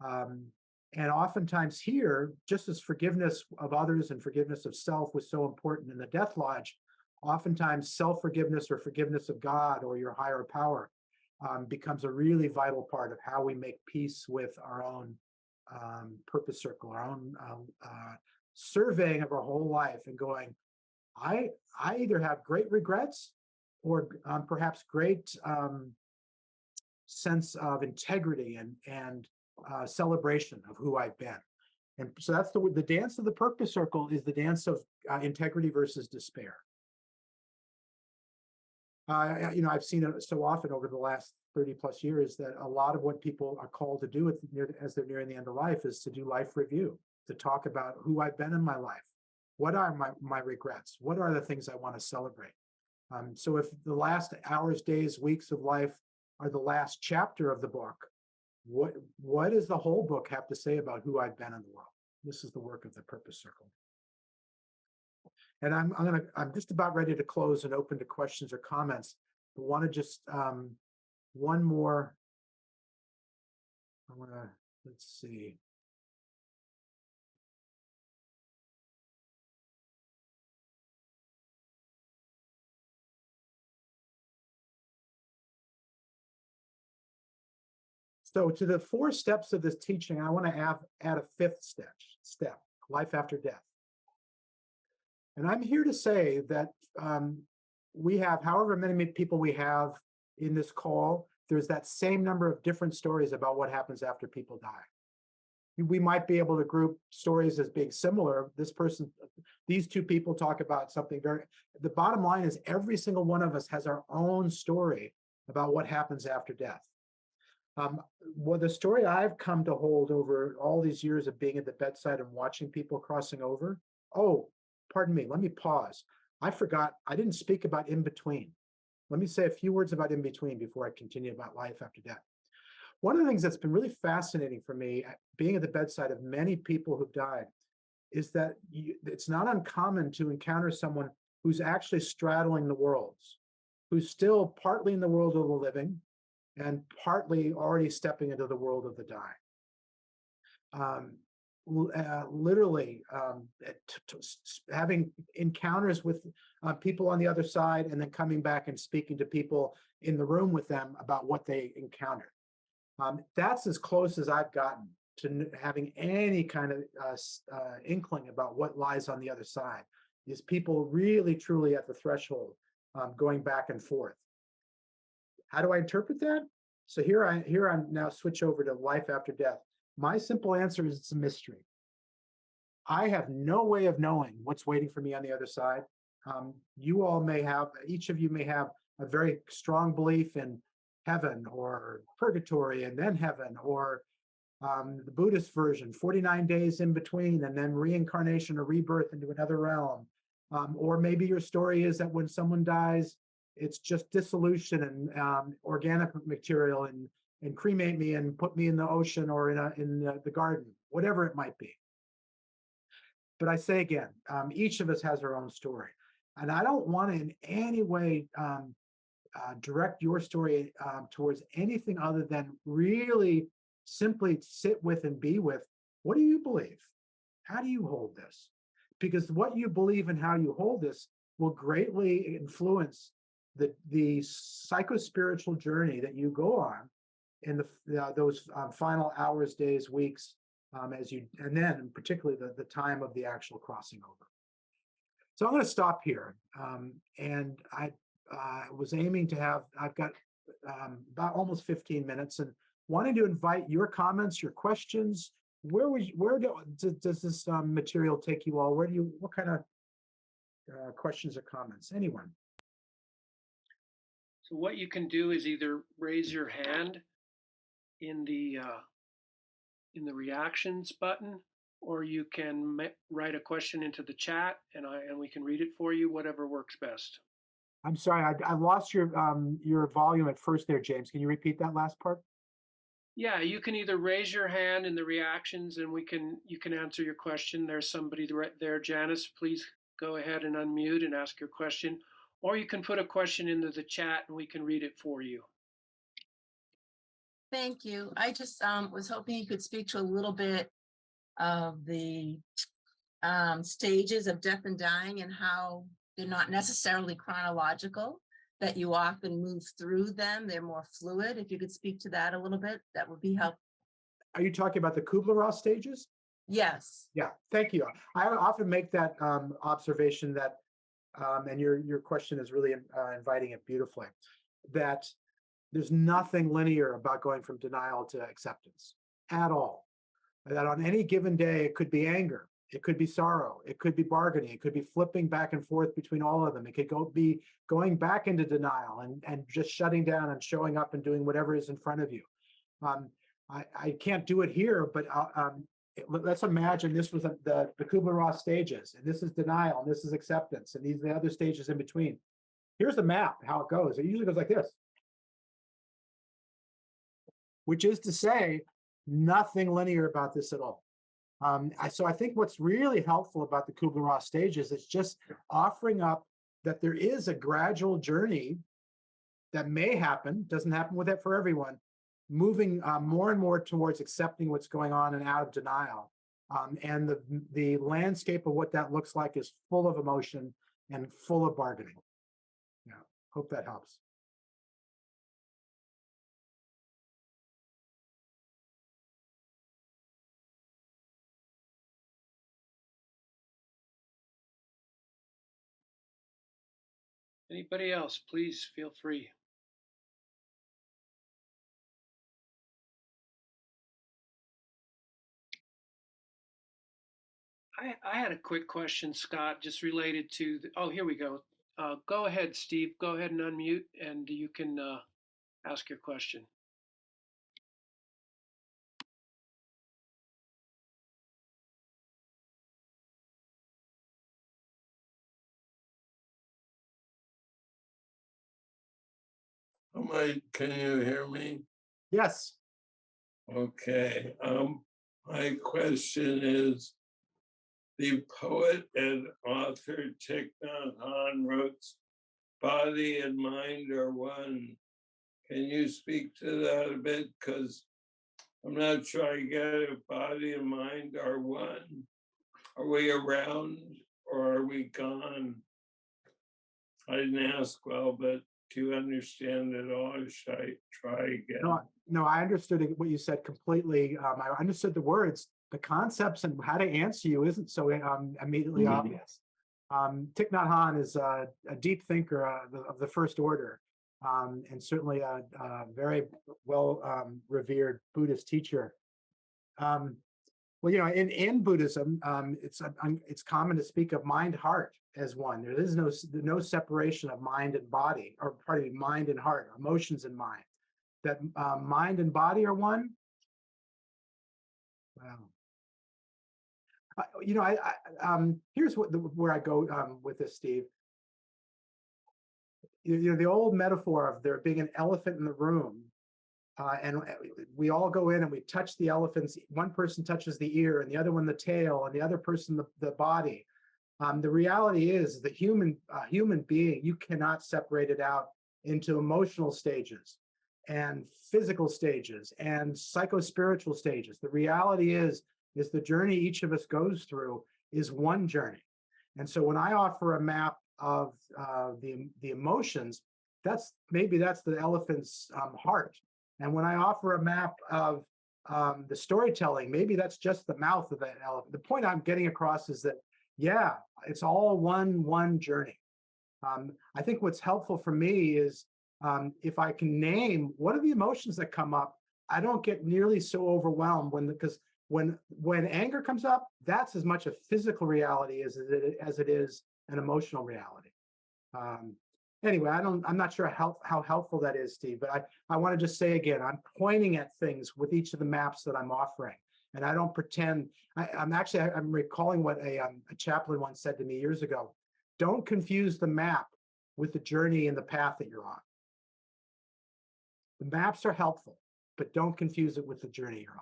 And oftentimes here, just as forgiveness of others and forgiveness of self was so important in the death lodge, oftentimes self-forgiveness or forgiveness of God or your higher power becomes a really vital part of how we make peace with our own purpose circle, our own surveying of our whole life and going, I either have great regrets or perhaps great sense of integrity and celebration of who I've been. And so that's the dance of the purpose circle is the dance of integrity versus despair. I've seen it so often over the last 30 plus years that a lot of what people are called to do as they're nearing the end of life is to do life review, to talk about who I've been in my life. What are my regrets? What are the things I want to celebrate? So if the last hours, days, weeks of life are the last chapter of the book, what does the whole book have to say about who I've been in the world? This is the work of the purpose circle. And I'm just about ready to close and open to questions or comments. I want to just one more. Let's see. So to the 4 steps of this teaching, I want to add a 5th step, life after death. And I'm here to say that we have, however many people we have in this call, there's that same number of different stories about what happens after people die. We might be able to group stories as being similar. These 2 people talk about something the bottom line is every single one of us has our own story about what happens after death. Well, the story I've come to hold over all these years of being at the bedside and watching people crossing over. Oh, pardon me, let me pause. I forgot, I didn't speak about in between. Let me say a few words about in between before I continue about life after death. One of the things that's been really fascinating for me, being at the bedside of many people who've died, is that it's not uncommon to encounter someone who's actually straddling the worlds, who's still partly in the world of the living and partly already stepping into the world of the dying. Literally having encounters with people on the other side and then coming back and speaking to people in the room with them about what they encountered. That's as close as I've gotten to having any kind of inkling about what lies on the other side, is people really truly at the threshold going back and forth. How do I interpret that? So here I'm now switch over to life after death. My simple answer is it's a mystery. I have no way of knowing what's waiting for me on the other side. Each of you may have a very strong belief in heaven or purgatory and then heaven, or the Buddhist version, 49 days in between and then reincarnation or rebirth into another realm. Or maybe your story is that when someone dies, it's just dissolution and organic material and cremate me and put me in the ocean or in the garden, whatever it might be. But I say again, each of us has our own story. And I don't want to in any way direct your story towards anything other than really simply sit with and be with, what do you believe? How do you hold this? Because what you believe and how you hold this will greatly influence the psycho-spiritual journey that you go on in those final hours, days, weeks, and then particularly the time of the actual crossing over. So I'm going to stop here. And I was aiming to I've got about almost 15 minutes and wanting to invite your comments, your questions. Where does this material take you all? What kind of questions or comments? Anyone? So what you can do is either raise your hand in the reactions button, or you can write a question into the chat and we can read it for you, whatever works best. I'm sorry, I lost your volume at first there, James. Can you repeat that last part? Yeah, you can either raise your hand in the reactions and you can answer your question. There's somebody right there. Janice, please go ahead and unmute and ask your question. Or you can put a question into the chat and we can read it for you. Thank you. I just was hoping you could speak to a little bit of the stages of death and dying and how they're not necessarily chronological, that you often move through them. They're more fluid. If you could speak to that a little bit, that would be helpful. Are you talking about the Kubler-Ross stages? Yes. Yeah, thank you. I often make that observation that, and your question is really inviting it beautifully, that there's nothing linear about going from denial to acceptance at all. That on any given day, it could be anger, it could be sorrow, it could be bargaining, it could be flipping back and forth between all of them. It could be going back into denial and just shutting down and showing up and doing whatever is in front of you. I can't do it here, but let's imagine this was the Kubler-Ross stages, and this is denial, and this is acceptance, and these are the other stages in between. Here's the map, how it goes. It usually goes like this, which is to say, nothing linear about this at all. So I think what's really helpful about the Kubler-Ross stages is just offering up that there is a gradual journey that may happen, doesn't happen with it for everyone, moving more and more towards accepting what's going on and out of denial. And the landscape of what that looks like is full of emotion and full of bargaining. Yeah, hope that helps. Anybody else, please feel free. I had a quick question, Scott, just related to oh, here we go. Go ahead, Steve. Go ahead and unmute, and you can ask your question. Can you hear me? Yes. Okay. My question is, the poet and author Thich Nhat Hanh wrote, "Body and mind are one." Can you speak to that a bit? Because I'm not sure I get it. Body and mind are one. Are we around or are we gone? I didn't ask well, but do you understand it all? Or should I try again? No, I understood what you said completely. I understood the words. The concepts and how to answer you isn't so immediately obvious. Thich Nhat Hanh is a deep thinker of the first order, and certainly a very well revered Buddhist teacher. Well, you know, in Buddhism, it's common to speak of mind-heart as one. There is no separation of mind and body, or pardon me, mind and heart, emotions and mind. That mind and body are one. Wow. You know, here's where I go with this, Steve. You know, the old metaphor of there being an elephant in the room, and we all go in and we touch the elephant's. One person touches the ear, and the other one the tail, and the other person the body. The reality is, the human being, you cannot separate it out into emotional stages, and physical stages, and psychospiritual stages. The reality is the journey each of us goes through is one journey. And so when I offer a map of the emotions, that's the elephant's heart. And when I offer a map of the storytelling, maybe that's just the mouth of that elephant. The point I'm getting across is that, yeah, it's all one journey. I think what's helpful for me is if I can name what are the emotions that come up, I don't get nearly so overwhelmed because when anger comes up, that's as much a physical reality as it is an emotional reality. Anyway, I'm not sure how helpful that is, Steve, but I want to just say again, I'm pointing at things with each of the maps that I'm offering. And I don't pretend. I'm recalling what a chaplain once said to me years ago. Don't confuse the map with the journey and the path that you're on. The maps are helpful, but don't confuse it with the journey you're on.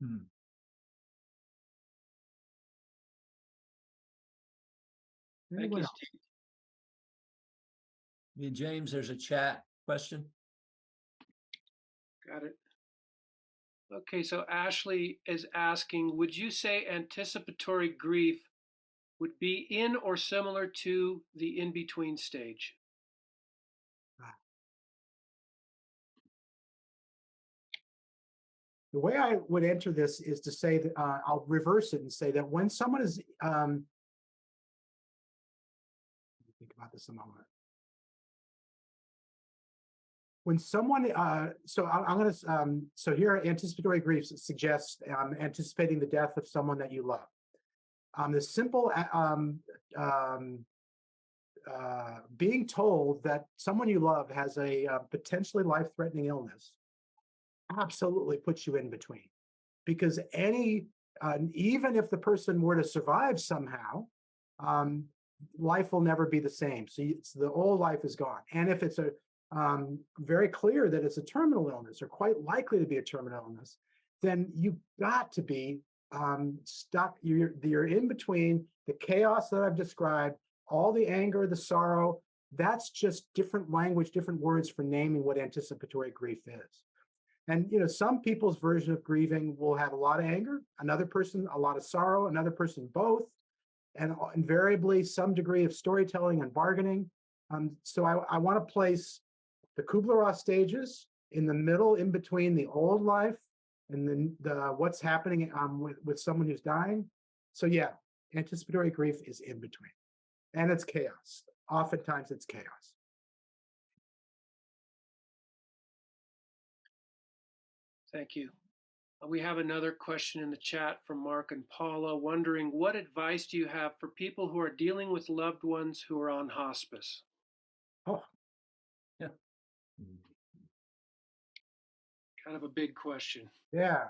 Hmm. Thank Anyone you, else? Steve. Yeah, James, there's a chat question. Got it. Okay, so Ashley is asking, would you say anticipatory grief would be in or similar to the in-between stage? The way I would enter this is to say that I'll reverse it and say that when someone is, think about this a moment. When someone, I'm going to, so here anticipatory grief suggests anticipating the death of someone that you love. The simple being told that someone you love has a potentially life-threatening illness absolutely puts you in between, because even if the person were to survive somehow, life will never be the same. So the old life is gone. And if it's very clear that it's a terminal illness or quite likely to be a terminal illness, then you've got to be stuck. You're in between the chaos that I've described, all the anger, the sorrow. That's just different language, different words for naming what anticipatory grief is. And some people's version of grieving will have a lot of anger, another person a lot of sorrow, another person both, and invariably some degree of storytelling and bargaining. So I want to place the Kubler-Ross stages in the middle, in between the old life and then what's happening with someone who's dying. So yeah, anticipatory grief is in between, and it's chaos. Oftentimes it's chaos. Thank you. We have another question in the chat from Mark and Paula, wondering what advice do you have for people who are dealing with loved ones who are on hospice? Oh, yeah. Kind of a big question. Yeah.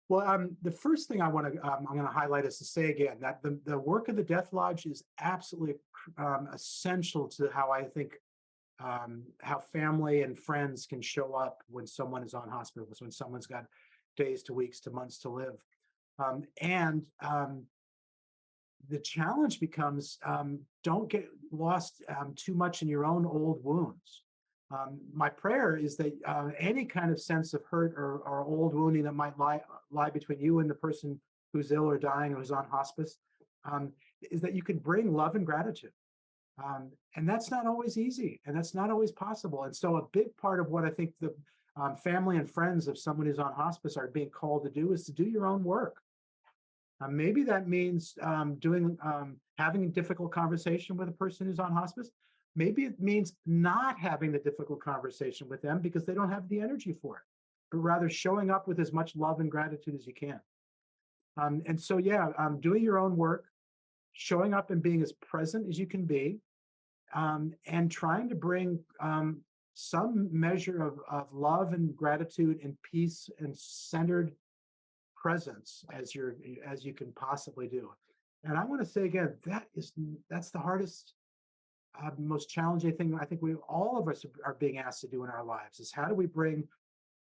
Well, the first thing I'm going to highlight is to say again that the work of the Death Lodge is absolutely essential to how I think how family and friends can show up when someone is on hospice, when someone's got days to weeks to months to live. The challenge becomes don't get lost too much in your own old wounds. My prayer is that any kind of sense of hurt or old wounding that might lie between you and the person who's ill or dying or who's on hospice is that you can bring love and gratitude. And that's not always easy, and that's not always possible. And so a big part of what I think the family and friends of someone who's on hospice are being called to do is to do your own work. Maybe that means having a difficult conversation with a person who's on hospice. Maybe it means not having the difficult conversation with them because they don't have the energy for it, but rather showing up with as much love and gratitude as you can. And so, yeah, doing your own work, showing up and being as present as you can be, and trying to bring some measure of love and gratitude and peace and centered presence as you can possibly do. And I want to say again, that's the hardest, most challenging thing I think all of us are being asked to do in our lives, is how do we bring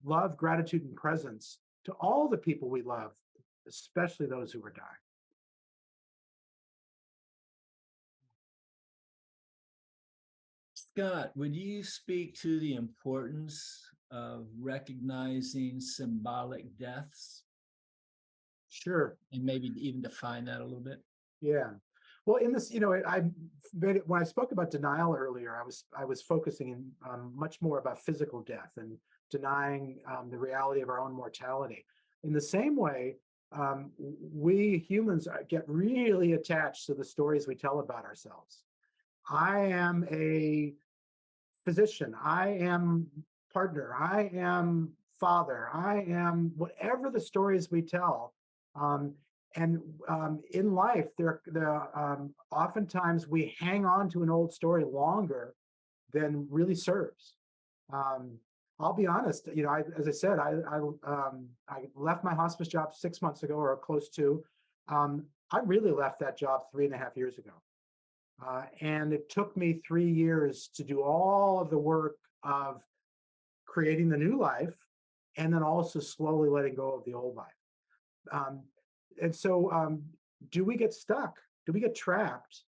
love, gratitude, and presence to all the people we love, especially those who are dying. Scott, would you speak to the importance of recognizing symbolic deaths? Sure. And maybe even define that a little bit? Yeah. Well, in this, when I spoke about denial earlier, I was focusing much more about physical death and denying the reality of our own mortality. In the same way, we humans get really attached to the stories we tell about ourselves. I am a physician. I am partner. I am father. I am whatever the stories we tell. And in life, oftentimes we hang on to an old story longer than really serves. I'll be honest, as I said, I left my hospice job 6 months ago or close to. I really left that job 3.5 years ago. And it took me 3 years to do all of the work of creating the new life and then also slowly letting go of the old life. And so do we get stuck? Do we get trapped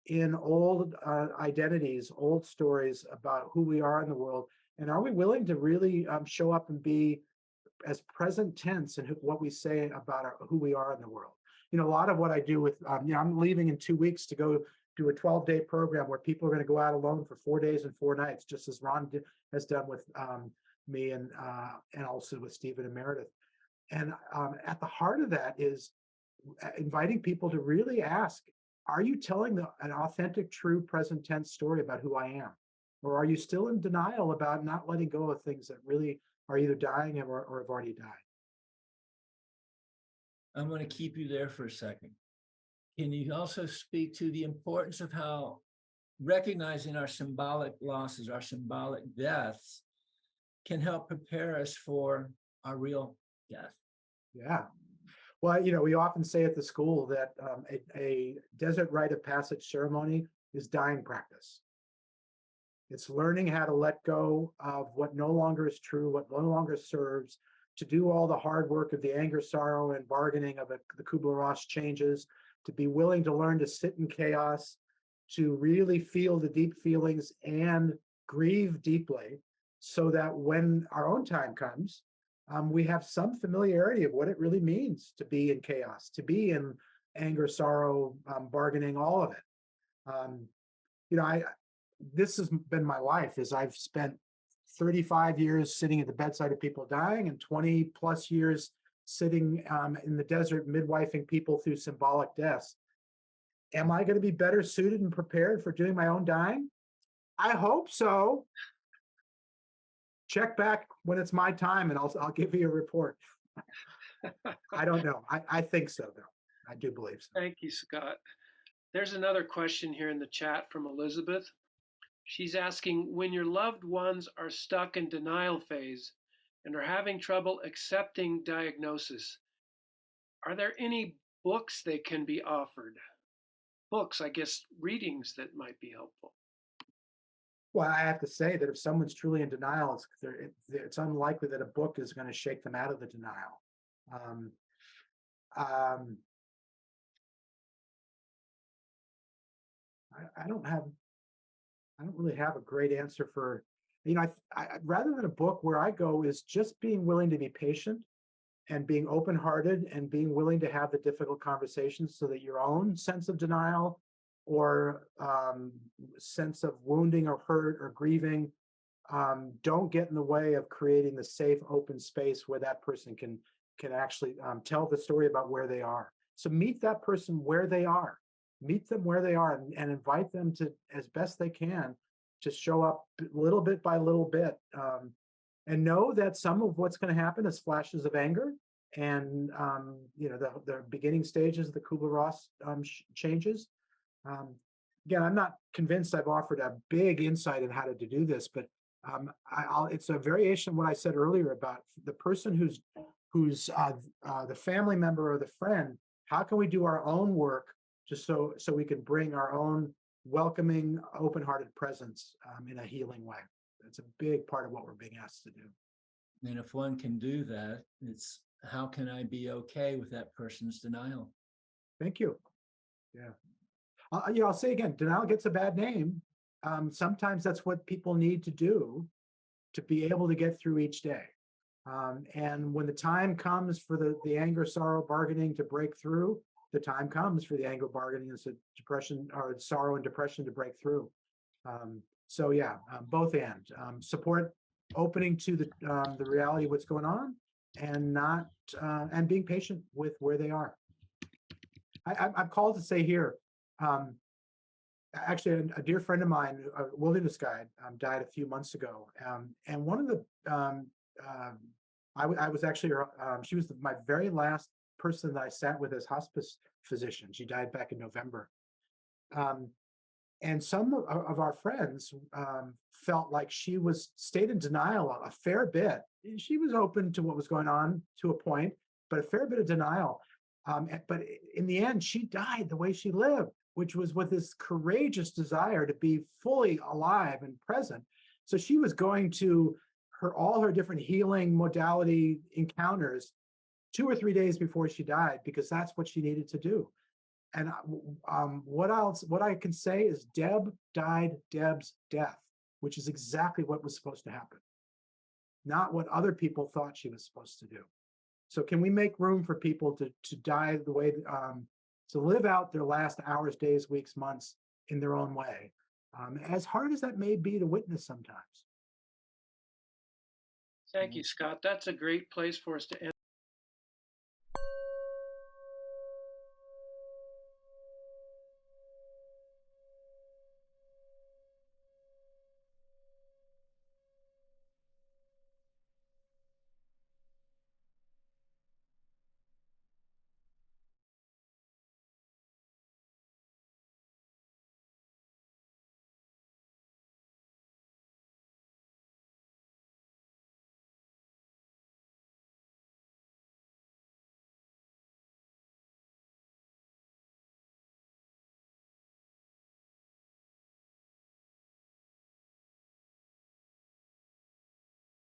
in old identities, old stories about who we are in the world? And are we willing to really show up and be as present tense in what we say about who we are in the world? A lot of what I do with, I'm leaving in 2 weeks to go do a 12-day program where people are going to go out alone for 4 days and 4 nights, just as Ron has done with me and also with Stephen and Meredith. And at the heart of that is inviting people to really ask, are you telling an authentic, true, present tense story about who I am? Or are you still in denial about not letting go of things that really are either dying or have already died? I'm going to keep you there for a second. Can you also speak to the importance of how recognizing our symbolic losses, our symbolic deaths, can help prepare us for our real death? Yeah. Well, we often say at the school that a desert rite of passage ceremony is dying practice. It's learning how to let go of what no longer is true, what no longer serves, to do all the hard work of the anger, sorrow, and bargaining of the Kubler-Ross changes, to be willing to learn to sit in chaos, to really feel the deep feelings and grieve deeply, so that when our own time comes, we have some familiarity of what it really means to be in chaos, to be in anger, sorrow, bargaining, all of it. This has been my life, is I've spent 35 years sitting at the bedside of people dying and 20 plus years sitting in the desert midwifing people through symbolic deaths. Am I going to be better suited and prepared for doing my own dying? I hope so. Check back when it's my time and I'll give you a report. I don't know. I think so, though. I do believe so. Thank you, Scott. There's another question here in the chat from Elizabeth. She's asking, when your loved ones are stuck in denial phase and are having trouble accepting diagnosis, are there any books they can be offered? Books, I guess, readings that might be helpful. Well, I have to say that if someone's truly in denial, it's unlikely that a book is going to shake them out of the denial. I don't really have a great answer for, rather than a book, where I go is just being willing to be patient and being open-hearted and being willing to have the difficult conversations, so that your own sense of denial or sense of wounding or hurt or grieving don't get in the way of creating the safe, open space where that person can actually tell the story about where they are. So meet that person where they are. Meet them where they are and invite them to, as best they can, to show up little bit by little bit. And know that some of what's going to happen is flashes of anger and, the beginning stages of the Kubler-Ross changes. Again, I'm not convinced I've offered a big insight in how to do this, but it's a variation of what I said earlier about the person who's the family member or the friend. How can we do our own work just so we can bring our own welcoming, open-hearted presence in a healing way? That's a big part of what we're being asked to do. And if one can do that, it's how can I be okay with that person's denial? Thank you. Yeah. I'll say again, denial gets a bad name. Sometimes that's what people need to do to be able to get through each day. And when the time comes for the anger, sorrow, bargaining to break through, the time comes for the anger, bargaining, and depression, or sorrow and depression to break through. So yeah, both and support opening to the reality of what's going on, and not and being patient with where they are. I'm called to say here, actually, a dear friend of mine, a wilderness guide, died a few months ago, and one of the I was actually she was my very last person that I sat with as hospice physician. She died back in November. And some of our friends felt like she stayed in denial a fair bit. She was open to what was going on to a point, but a fair bit of denial. But in the end, she died the way she lived, which was with this courageous desire to be fully alive and present. So she was going to all her different healing modality encounters 2 or 3 days before she died, because that's what she needed to do. And what I can say is Deb died Deb's death, which is exactly what was supposed to happen, not what other people thought she was supposed to do. So can we make room for people to die the way, to live out their last hours, days, weeks, months in their own way, as hard as that may be to witness sometimes. Thank you, Scott. That's a great place for us to end.